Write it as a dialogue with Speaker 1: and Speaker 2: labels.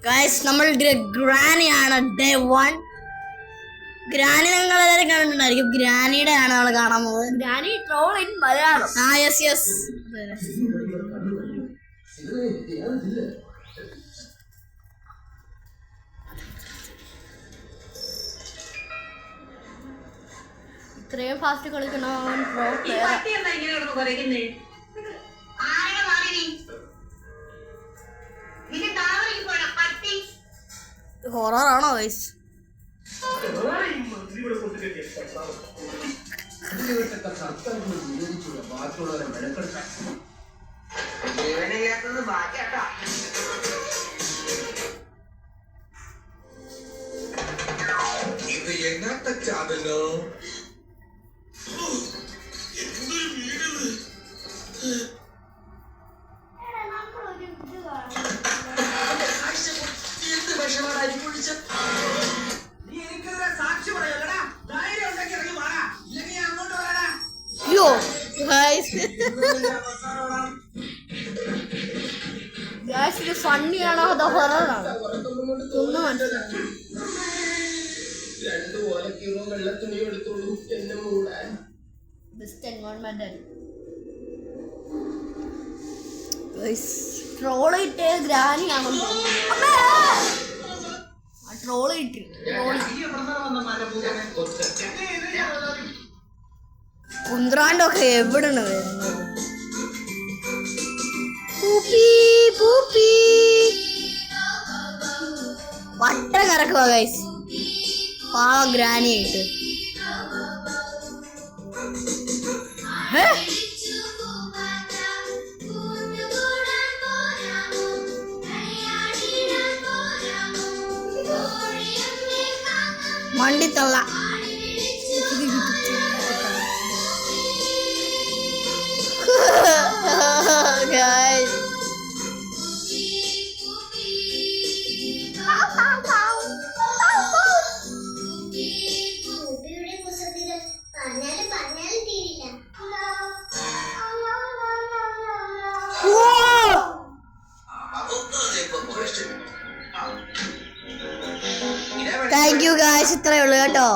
Speaker 1: Guys നമ്മൾ ഗ്രാനിയാണ് day 1. Granny നിങ്ങൾ എല്ലാവരും കണ്ടിട്ടുണ്ടായിരിക്കും. ഗ്രാനിയുടെ ആണ് നമ്മൾ കാണാൻ പോകുന്നത്.
Speaker 2: Granny troll in Malayalam.
Speaker 1: Yes
Speaker 2: ഇത്രയും ഫാസ്റ്റ് കളിക്കണ പ്രോ പ്ലെയർ.
Speaker 1: ഹൊററാണോ ഗൈസ്?
Speaker 3: ഇത് എങ്ങാത്ത ചാതല്ലോ.
Speaker 1: യോ ഗൈസ്
Speaker 2: ഗൈസ് ഇത് ഫണ്ണിയാണോ അതോ ഹൊററാണോ ഒന്നും മനസ്സിലായി. ബെസ്റ്റ് എൻവയോൺമെന്റ് ട്രോള് കിട്ടിയ ഗ്രാനിയാണോ? ട്രോള് കിട്ടി.
Speaker 1: കുന്ത്രാണ്ടൊക്കെ എവിടെയാണ് വരുന്നത്? വട്ടം കറക്കുക ഗൈസ് പാവ ഗ്രാനി ആയിട്ട്. മണ്ടിത്തള്ള guys. Thank you guys, ഇത്രയേ ഉള്ളൂ കേട്ടോ.